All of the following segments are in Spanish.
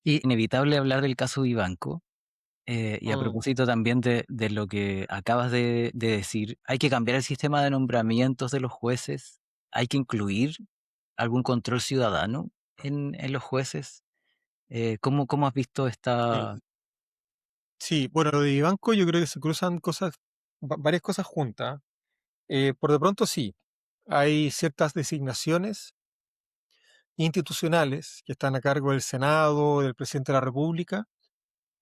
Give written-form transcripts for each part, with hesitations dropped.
Inevitable hablar del caso Vivanco, y a Mm, propósito también de lo que acabas de decir, hay que cambiar el sistema de nombramientos de los jueces, hay que incluir algún control ciudadano en los jueces. ¿Cómo has visto sí, esta? sí, bueno, lo de banco yo creo que se cruzan cosas, varias cosas juntas. Por de pronto sí, hay ciertas designaciones institucionales que están a cargo del Senado, del presidente de la República,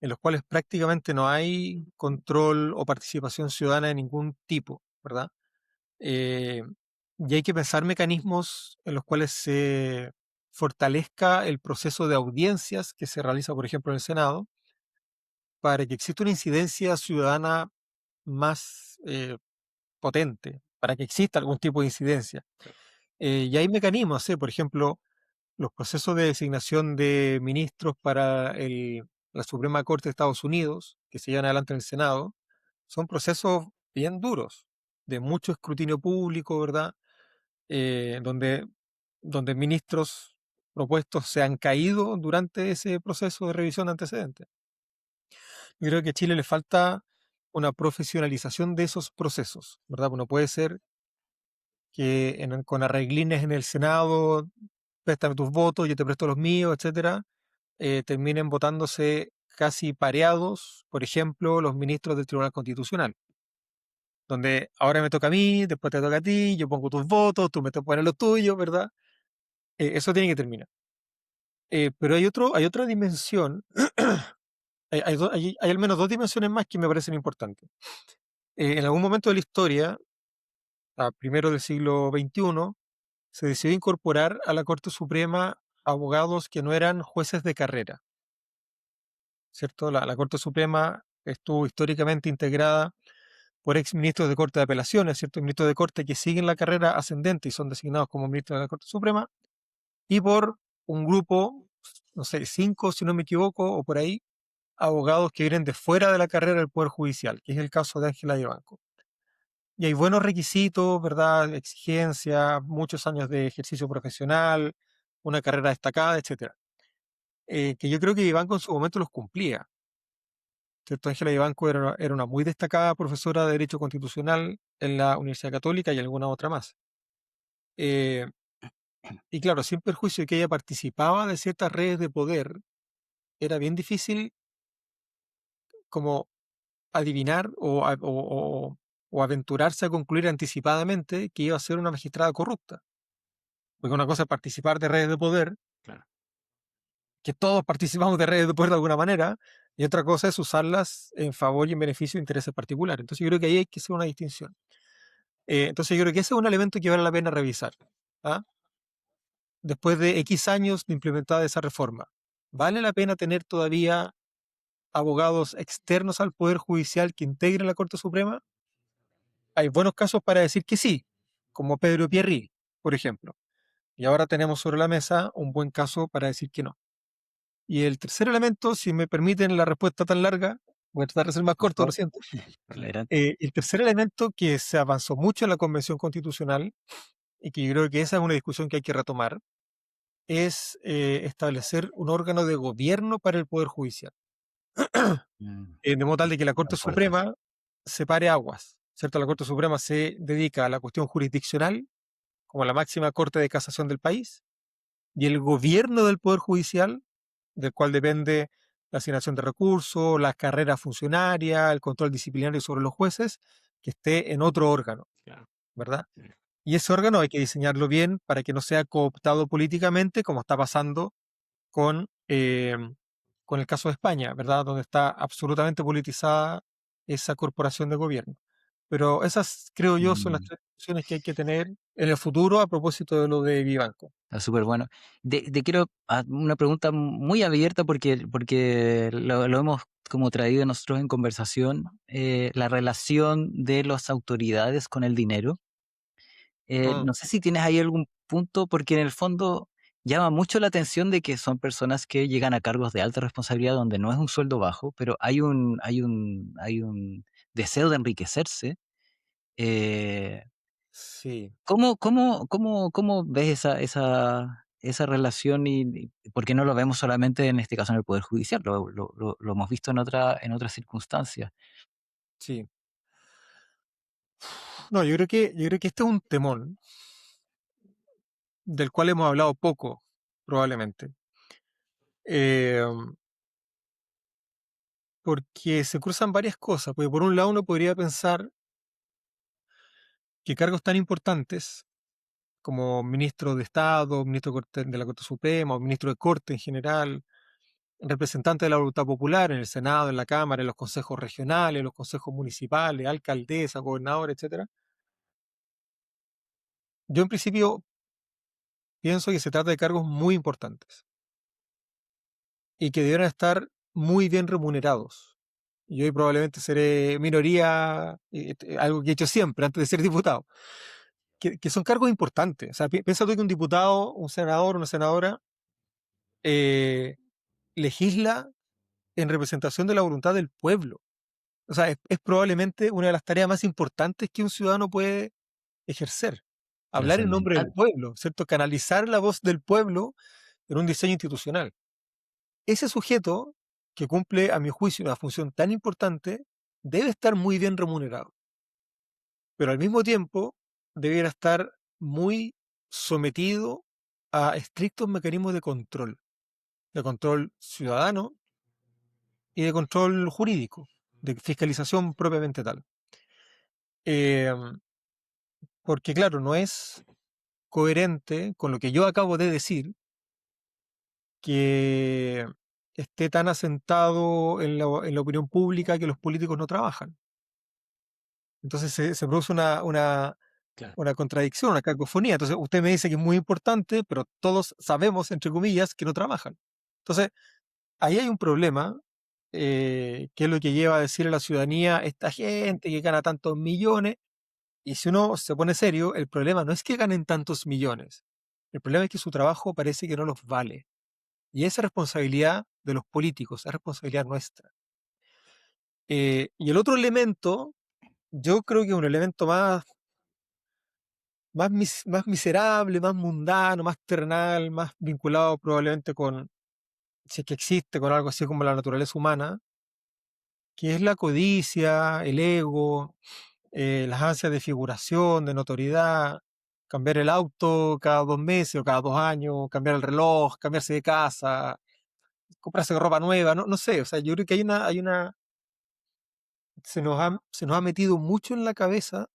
en los cuales prácticamente no hay control o participación ciudadana de ningún tipo, ¿verdad? Eh, y hay que pensar mecanismos en los cuales se fortalezca el proceso de audiencias que se realiza, por ejemplo, en el Senado, para que exista una incidencia ciudadana más potente, para que exista algún tipo de incidencia. Y hay mecanismos, por ejemplo, los procesos de designación de ministros para la Suprema Corte de Estados Unidos, que se llevan adelante en el Senado, son procesos bien duros, de mucho escrutinio público, ¿verdad? Donde, donde ministros propuestos se han caído durante ese proceso de revisión de antecedentes. Yo creo que a Chile le falta una profesionalización de esos procesos, ¿verdad? Pues no puede ser que con arreglines en el Senado, préstame tus votos, yo te presto los míos, etcétera, terminen votándose casi pareados, por ejemplo, los ministros del Tribunal Constitucional, donde ahora me toca a mí, después te toca a ti, yo pongo tus votos, tú me te pones los tuyos, ¿verdad? Eso tiene que terminar. Pero hay otra dimensión, hay al menos dos dimensiones más que me parecen importantes. En algún momento de la historia, a primero del siglo XXI, se decidió incorporar a la Corte Suprema abogados que no eran jueces de carrera, ¿cierto? La Corte Suprema estuvo históricamente integrada por exministros de Corte de Apelaciones, ¿cierto? Ministros de Corte que siguen la carrera ascendente y son designados como ministros de la Corte Suprema, y por un grupo, no sé, cinco, si no me equivoco, o por ahí, abogados que vienen de fuera de la carrera del Poder Judicial, que es el caso de Ángela Vivanco. Y hay buenos requisitos, ¿verdad? Exigencias, muchos años de ejercicio profesional, una carrera destacada, etcétera. Que yo creo que Vivanco en su momento los cumplía. ¿Cierto? Ángela Vivanco era una muy destacada profesora de Derecho Constitucional en la Universidad Católica y alguna otra más. Eh, y claro, sin perjuicio de que ella participaba de ciertas redes de poder, era bien difícil como adivinar o aventurarse a concluir anticipadamente que iba a ser una magistrada corrupta. Porque una cosa es participar de redes de poder, Claro. que todos participamos de redes de poder de alguna manera, y otra cosa es usarlas en favor y en beneficio de intereses particulares. Entonces yo creo que ahí hay que hacer una distinción. Entonces yo creo que ese es un elemento que vale la pena revisar. ¿Ah? Después de X años de implementada esa reforma, ¿vale la pena tener todavía abogados externos al Poder Judicial que integren la Corte Suprema? Hay buenos casos para decir que sí, como Pedro Pierri, por ejemplo. Y ahora tenemos sobre la mesa un buen caso para decir que no. Y el tercer elemento, si me permiten la respuesta tan larga, voy a tratar de ser más Por corto, lo favor, siento. adelante. El tercer elemento que se avanzó mucho en la Convención Constitucional y que yo creo que esa es una discusión que hay que retomar, es establecer un órgano de gobierno para el Poder Judicial, Mm, de modo tal de que la Corte concuerdo. Suprema separe aguas, ¿cierto? La Corte Suprema se dedica a la cuestión jurisdiccional, como la máxima Corte de Casación del país, y el gobierno del Poder Judicial, del cual depende la asignación de recursos, la carrera funcionaria, el control disciplinario sobre los jueces, que esté en otro órgano, Claro. ¿verdad? Y ese órgano hay que diseñarlo bien para que no sea cooptado políticamente, como está pasando con, con el caso de España, ¿verdad? Donde está absolutamente politizada esa corporación de gobierno. Pero esas, creo yo, son las Mm. tres opciones que hay que tener en el futuro a propósito de lo de Vivanco. Está súper bueno. Te quiero una pregunta muy abierta porque lo hemos como traído nosotros en conversación, la relación de las autoridades con el dinero. Mm, No sé si tienes ahí algún punto, porque en el fondo llama mucho la atención de que son personas que llegan a cargos de alta responsabilidad donde no es un sueldo bajo, pero hay un deseo de enriquecerse. Eh, sí. ¿cómo ves esa esa relación y por qué no lo vemos solamente en este caso en el Poder Judicial, lo hemos visto en otras circunstancias. Sí. No, yo creo que este es un temón del cual hemos hablado poco, probablemente. Eh, Porque se cruzan varias cosas. Porque por un lado uno podría pensar que cargos tan importantes como ministro de Estado, ministro de la Corte Suprema, o ministro de Corte en general, representante de la voluntad popular en el Senado, en la Cámara, en los consejos regionales, en los consejos municipales, alcaldesa, gobernador, etcétera. Yo en principio pienso que se trata de cargos muy importantes y que deben estar muy bien remunerados. Y hoy probablemente seré minoría, algo que he hecho siempre antes de ser diputado, que son cargos importantes. O sea, piensa tú que un diputado, un senador, una senadora, eh, legisla en representación de la voluntad del pueblo. O sea, es probablemente una de las tareas más importantes que un ciudadano puede ejercer. Hablar en nombre del Trascendental. pueblo, ¿cierto? Canalizar la voz del pueblo en un diseño institucional. Ese sujeto, que cumple, a mi juicio, una función tan importante, debe estar muy bien remunerado, pero al mismo tiempo debiera estar muy sometido a estrictos mecanismos de control ciudadano y de control jurídico, de fiscalización propiamente tal. Eh, Porque claro, no es coherente con lo que yo acabo de decir que esté tan asentado en la opinión pública que los políticos no trabajan. Entonces se produce Claro. una contradicción, una cacofonía. Entonces usted me dice que es muy importante, pero todos sabemos, entre comillas, que no trabajan. Entonces ahí hay un problema, que es lo que lleva a decir a la ciudadanía, esta gente que gana tantos millones, y si uno se pone serio, el problema no es que ganen tantos millones, el problema es que su trabajo parece que no los vale. Y esa es responsabilidad de los políticos, es responsabilidad nuestra. Y el otro elemento, yo creo que es un elemento más miserable, más mundano, más terrenal, más vinculado probablemente con, si es que existe, con algo así como la naturaleza humana, que es la codicia, el ego, las ansias de figuración, de notoriedad, cambiar el auto cada 2 meses o cada 2 años, cambiar el reloj, cambiarse de casa, comprarse ropa nueva, no sé, o sea, yo creo que se nos ha metido mucho en la cabeza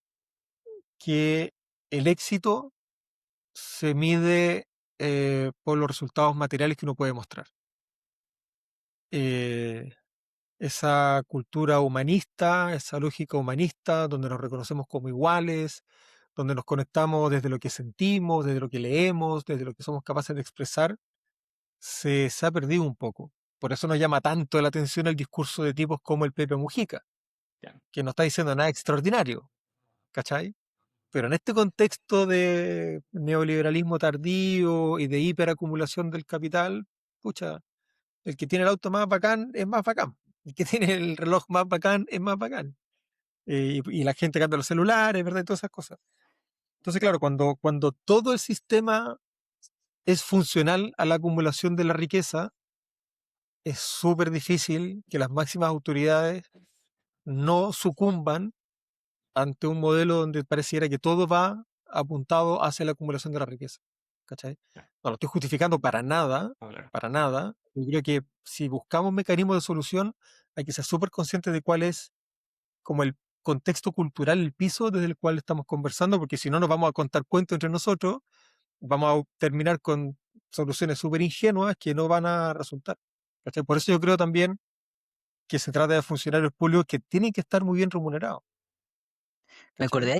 que el éxito se mide, por los resultados materiales que uno puede mostrar. Eh, Esa cultura humanista, esa lógica humanista, donde nos reconocemos como iguales, donde nos conectamos desde lo que sentimos, desde lo que leemos, desde lo que somos capaces de expresar, se ha perdido un poco. Por eso nos llama tanto la atención el discurso de tipos como el Pepe Mujica, Ya. que no está diciendo nada extraordinario, ¿cachai? Pero en este contexto de neoliberalismo tardío y de hiperacumulación del capital, pucha, el que tiene el auto más bacán es más bacán. El que tiene el reloj más bacán es más bacán. Y la gente cambia los celulares, ¿verdad? Y todas esas cosas. Entonces, claro, cuando todo el sistema es funcional a la acumulación de la riqueza, es súper difícil que las máximas autoridades no sucumban ante un modelo donde pareciera que todo va apuntado hacia la acumulación de la riqueza. ¿Cachai? Ya. No lo estoy justificando para nada, Hablar. para nada. Yo creo que si buscamos mecanismos de solución, hay que ser súper conscientes de cuál es como el contexto cultural, el piso desde el cual estamos conversando, porque si no nos vamos a contar cuentos entre nosotros, vamos a terminar con soluciones súper ingenuas que no van a resultar. ¿Cachai? Por eso yo creo también que se trata de funcionarios públicos que tienen que estar muy bien remunerados. Me ¿Cachai? acordé